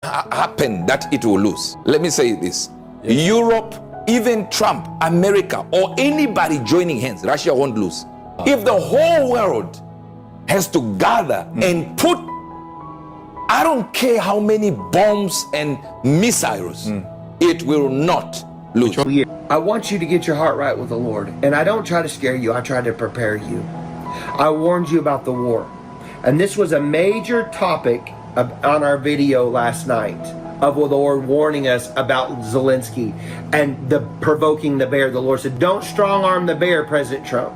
happen that it will lose. Let me say this. Yes. Europe, even Trump, America, or anybody joining hands, Russia won't lose. If the whole world has to gather and put, I don't care how many bombs and missiles, it will not lose. I want you to get your heart right with the Lord. And I don't try to scare you, I try to prepare you. I warned you about the war. And this was a major topic on our video last night of the Lord warning us about Zelensky and the provoking the bear. The Lord said, don't strong arm the bear, President Trump.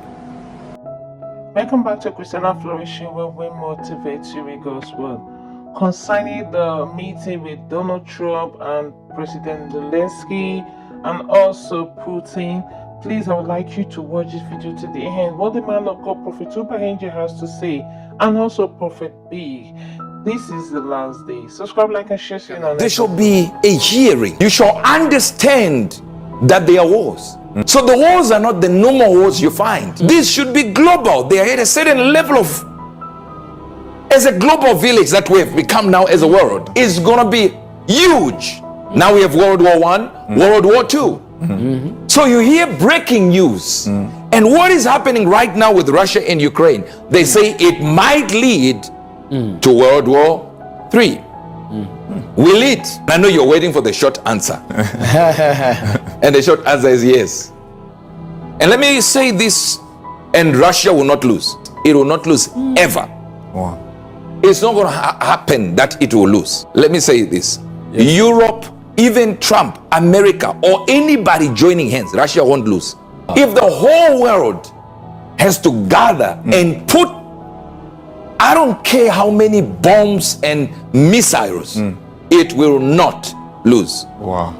Welcome back to Christiana Flourishing, where we motivate you with God's word. Concerning the meeting with Donald Trump and President Zelensky and also Putin, please, I would like you to watch this video to the end. What the man of God, Prophet Uebert Angel, has to say, and also Prophet B. This is the last day. Subscribe, like, and share. There shall be a hearing. You shall understand that there are wars. So the wars are not the normal wars you find. This should be global. They are at a certain level of, as a global village that we have become now as a world, it's going to be huge. Now we have World War I, World War II. So you hear breaking news. And what is happening right now with Russia and Ukraine? They say it might lead to World War III. Will it? I know you're waiting for the short answer. And the short answer is yes. And let me say this, and Russia will not lose. It will not lose ever. Wow. It's not going to happen that it will lose. Let me say this. Yes. Europe, even Trump, America, or anybody joining hands, Russia won't lose. If the whole world has to gather and put, I don't care how many bombs and missiles, it will not lose. Wow.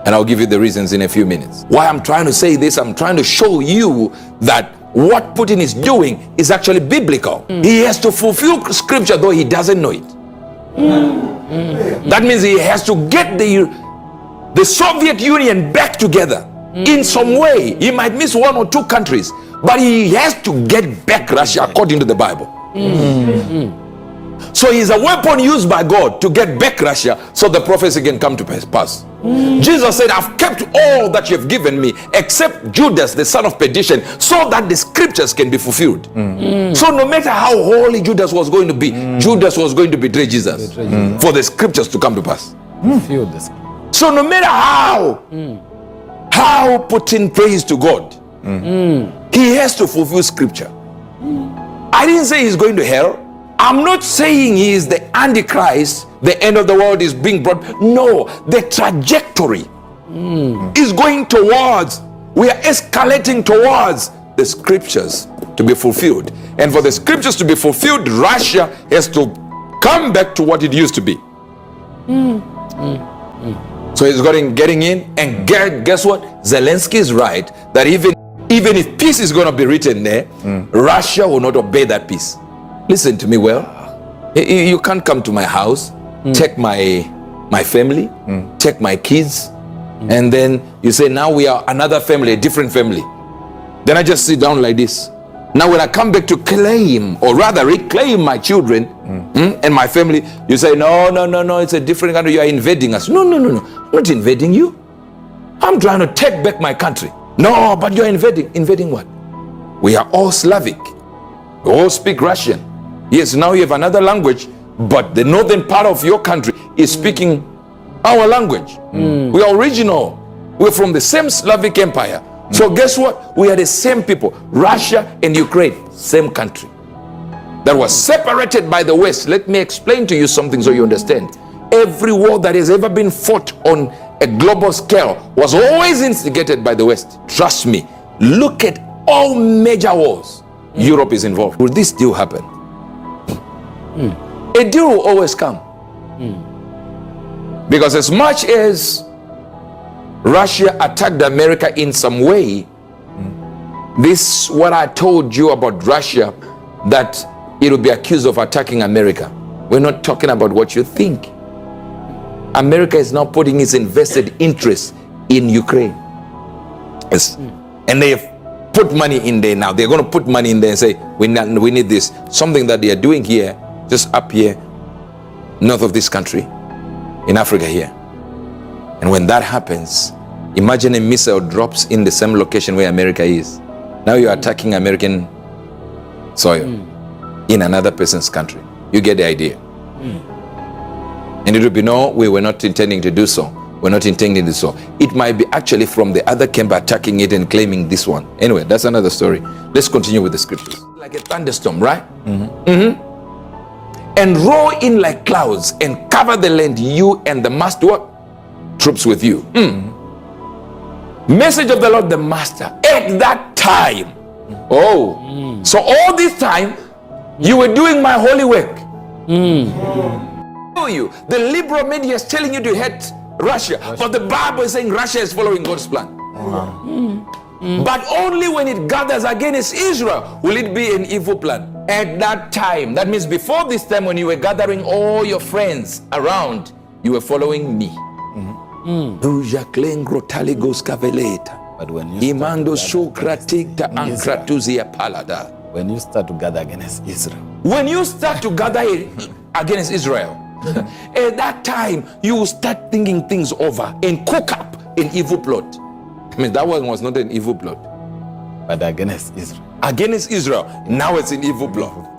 And I'll give you the reasons in a few minutes. Why I'm trying to say this, I'm trying to show you that what Putin is doing is actually biblical. He has to fulfill scripture, though he doesn't know it. That means he has to get the Soviet Union back together in some way. He might miss one or two countries, but he has to get back Russia according to the Bible. So he's a weapon used by God to get back Russia so the prophecy can come to pass. Jesus said, I've kept all that you have given me except Judas, the son of perdition, so that the scriptures can be fulfilled. So no matter how holy Judas was going to be, Judas was going to betray Jesus for the scriptures to come to pass. So no matter how Putin prays to God, he has to fulfill scripture. I didn't say he's going to hell. I'm not saying he is the Antichrist, the end of the world is being brought. No, the trajectory is going towards, we are escalating towards the scriptures to be fulfilled. And for the scriptures to be fulfilled, Russia has to come back to what it used to be. So he's getting in, and guess what? Zelensky is right, that even if peace is going to be written there, Russia will not obey that peace. Listen to me well. You can't come to my house, take my family, take my kids, and then you say, now we are another family, a different family. Then I just sit down like this. Now when I come back to claim, or rather reclaim my children and my family, you say, no, it's a different country, you are invading us. No, I'm not invading you. I'm trying to take back my country. No, but you're invading. Invading what? We are all Slavic. We all speak Russian. Yes, now you have another language, but the northern part of your country is speaking our language. We are original. We're from the same Slavic empire. So guess what? We are the same people. Russia and Ukraine, same country. That was separated by the West. Let me explain to you something so you understand. Every war that has ever been fought on a global scale was always instigated by the West. Trust me. Look at all major wars. Europe is involved. Will this deal happen? A deal will always come. Because as much as Russia attacked America in some way, this what I told you about Russia, that it will be accused of attacking America. We're not talking about what you think. America is now putting its invested interest in Ukraine. Yes. And they have put money in there now. They're going to put money in there and say, we need this. Something that they are doing here, just up here, north of this country. in Africa here. And when that happens, imagine a missile drops in the same location where America is. Now you're attacking American soil in another person's country. You get the idea. And it will be, no, we were not intending to do so. We're not intending to do so. It might be actually from the other camp attacking it and claiming this one. Anyway, that's another story. Let's continue with the scriptures. Like a thunderstorm, right? And roll in like clouds and cover the land, you and the master what? Troops with you. Message of the Lord, the master, at that time. So all this time, you were doing my holy work. You, the liberal media is telling you to hate Russia, but the Bible is saying Russia is following God's plan. But only when it gathers against Israel will it be an evil plan. At that time, that means before this time, when you were gathering all your friends around, you were following me. But when you start to gather against Israel, when you start to gather against Israel, at that time you will start thinking things over and cook up an evil plot. I mean, that one was not an evil plot, but against Israel. Against Israel, now it's an evil plot.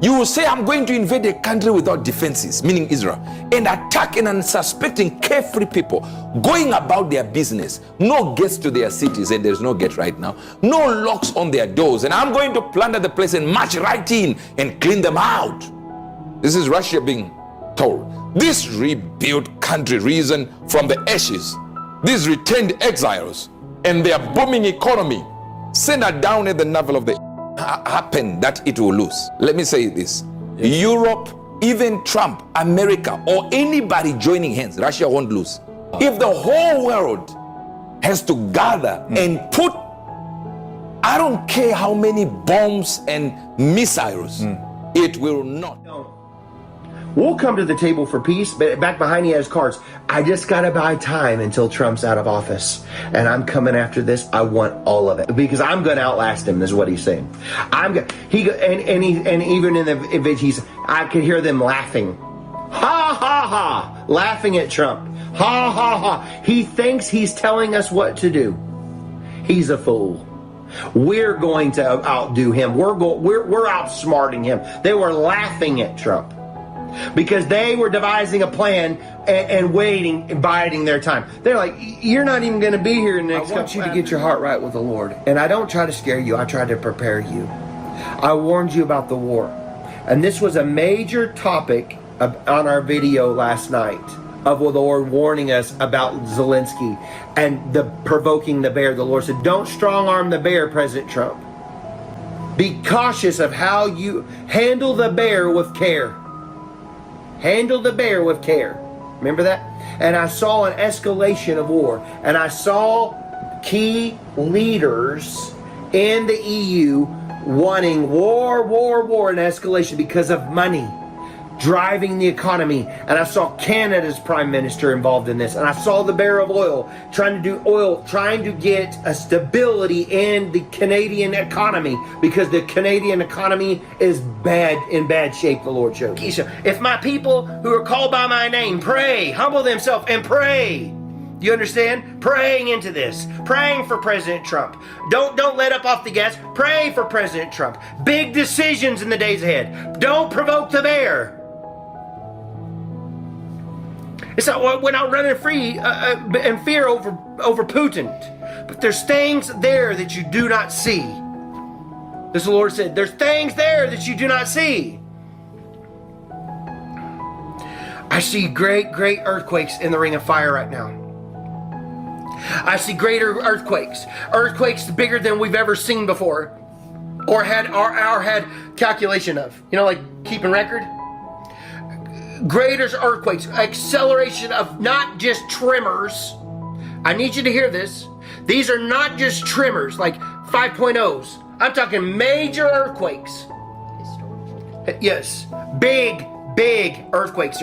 You will say, I'm going to invade a country without defenses, meaning Israel, and attack an unsuspecting, carefree people going about their business. No gates to their cities, and there's no gate right now. No locks on their doors, and I'm going to plunder the place and march right in and clean them out. This is Russia being told. This rebuilt country risen from the ashes, these returned exiles and their booming economy centered down at the navel of the happen that it will lose. Let me say this. Europe, even Trump, America, or anybody joining hands, Russia won't lose. If the whole world has to gather and put, I don't care how many bombs and missiles, it will not. We'll come to the table for peace, but back behind he has cards. I just gotta buy time until Trump's out of office, and I'm coming after this. I want all of it because I'm gonna outlast him. Is what he's saying. And even in the image, I could hear them laughing, ha ha ha, laughing at Trump, ha ha ha. He thinks he's telling us what to do. He's a fool. We're going to outdo him. We're outsmarting him. They were laughing at Trump, because they were devising a plan and waiting and biding their time. They're like, you're not even going to be here next. I want you to get your heart right with the Lord. And I don't try to scare you. I try to prepare you. I warned you about the war. And this was a major topic on our video last night of the Lord warning us about Zelensky and the provoking the bear. The Lord said, don't strong arm the bear, President Trump. Be cautious of how you handle the bear with care. Handle the bear with care. Remember that? And I saw an escalation of war. And I saw key leaders in the EU wanting war, and escalation because of money driving the economy. And I saw Canada's prime minister involved in this. And I saw the bear of oil trying to get a stability in the Canadian economy, because the Canadian economy is in bad shape, the Lord showed me. If my people who are called by my name pray, humble themselves and pray. You understand? Praying into this. Praying for President Trump. Don't let up off the gas. Pray for President Trump. Big decisions in the days ahead. Don't provoke the bear. It's not, we're not running free in fear over Putin. But there's things there that you do not see. This the Lord said, there's things there that you do not see. I see great earthquakes in the ring of fire right now. I see greater earthquakes. Earthquakes bigger than we've ever seen before. Or had calculation of. You know, like keeping record? Greater earthquakes, acceleration of not just tremors. I need you to hear this. These are not just tremors like 5.0s. I'm talking major earthquakes. Yes, big earthquakes are